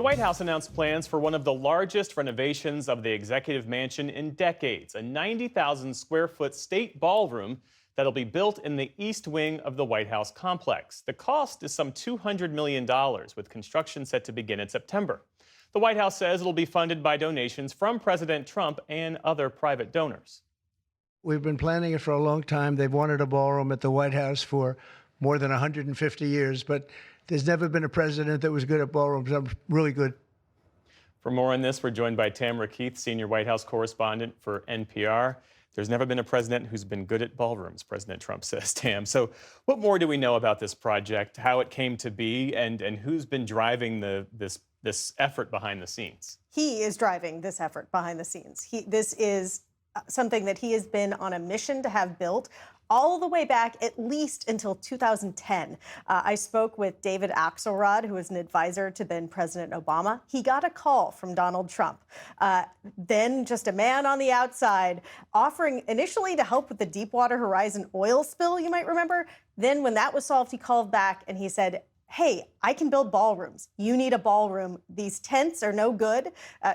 White House announced plans for one of the largest renovations of the executive mansion in decades, a 90,000 square foot state ballroom that'll be built in the east wing of the White House complex. The cost is some $200 million, with construction set to begin in September. The White House says it'll be funded by donations from President Trump and other private donors. We've been planning it for a long time. They've wanted a ballroom at the White House for more than 150 years, but there's never been a president that was good at ballrooms. I'm really good. For more on this, we're joined by Tamara Keith, senior White House correspondent for NPR. There's never been a president who's been good at ballrooms, President Trump says, Tam. So what more do we know about this project, how it came to be, and who's been driving this effort behind the scenes? He is driving this effort behind the scenes. This is something that he has been on a mission to have built all the way back at least until 2010. I spoke with David Axelrod, who is an advisor to then President Obama. He got a call from Donald Trump, then just a man on the outside, offering initially to help with the Deepwater Horizon oil spill, you might remember. Then when that was solved, he called back and he said, hey, I can build ballrooms. You need a ballroom. These tents are no good.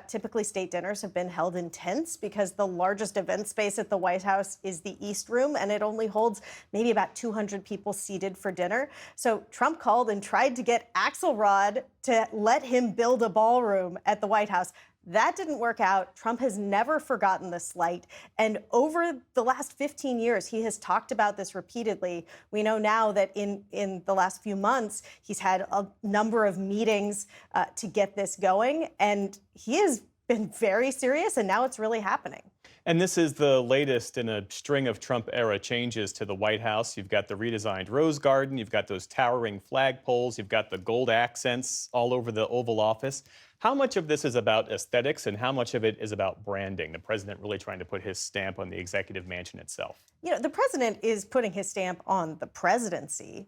Typically, state dinners have been held in tents because the largest event space at the White House is the East Room, and it only holds maybe about 200 people seated for dinner. So Trump called and tried to get Axelrod to let him build a ballroom at the White House. That didn't work out. Trump has never forgotten the slight. And over the last 15 years, he has talked about this repeatedly. We know now that in the last few months, he's had a number of meetings to get this going. And he has been very serious, and now it's really happening. And this is the latest in a string of Trump-era changes to the White House. You've got the redesigned Rose Garden, you've got those towering flagpoles, you've got the gold accents all over the Oval Office. How much of this is about aesthetics and how much of it is about branding? The president really trying to put his stamp on the executive mansion itself. You know, the president is putting his stamp on the presidency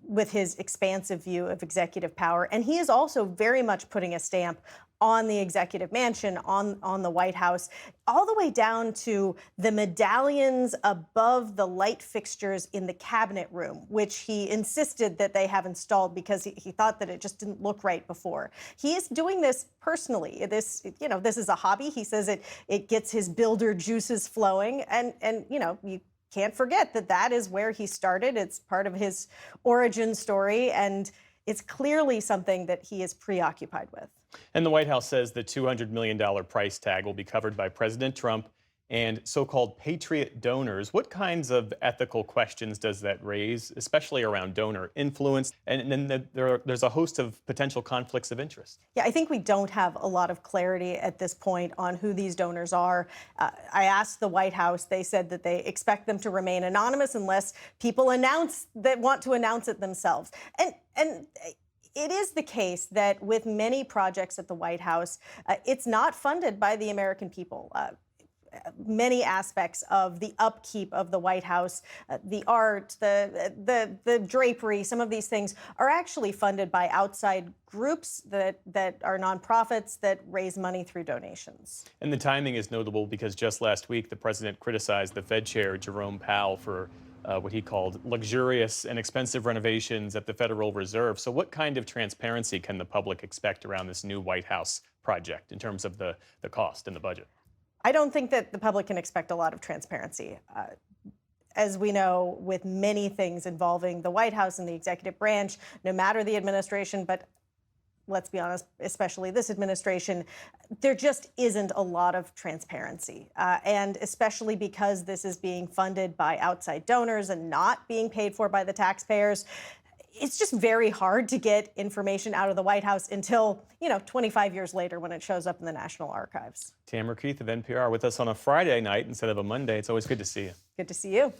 with his expansive view of executive power. And he is also very much putting a stamp on the executive mansion, on the White House, all the way down to the medallions above the light fixtures in the cabinet room, which he insisted that they have installed because he thought that it just didn't look right before. He is doing this personally. This is a hobby. He says it gets his builder juices flowing. And you can't forget that is where he started. It's part of his origin story, and it's clearly something that he is preoccupied with. And the White House says the $200 million price tag will be covered by President Trump and so-called patriot donors. What kinds of ethical questions does that raise, especially around donor influence? And then there's a host of potential conflicts of interest. Yeah, I think we don't have a lot of clarity at this point on who these donors are. I asked the White House. They said that they expect them to remain anonymous unless people want to announce it themselves. And it is the case that with many projects at the White House, it's not funded by the American people. Many aspects of the upkeep of the White House, the art, the drapery, some of these things are actually funded by outside groups that are nonprofits that raise money through donations. And the timing is notable because just last week, the president criticized the Fed chair, Jerome Powell, for what he called luxurious and expensive renovations at the Federal Reserve. So what kind of transparency can the public expect around this new White House project in terms of the cost and the budget? I don't think that the public can expect a lot of transparency. As we know, with many things involving the White House and the executive branch, no matter the administration, but let's be honest, especially this administration, there just isn't a lot of transparency. And especially because this is being funded by outside donors and not being paid for by the taxpayers, it's just very hard to get information out of the White House until, 25 years later when it shows up in the National Archives. Tamara Keith of NPR with us on a Friday night instead of a Monday. It's always good to see you. Good to see you.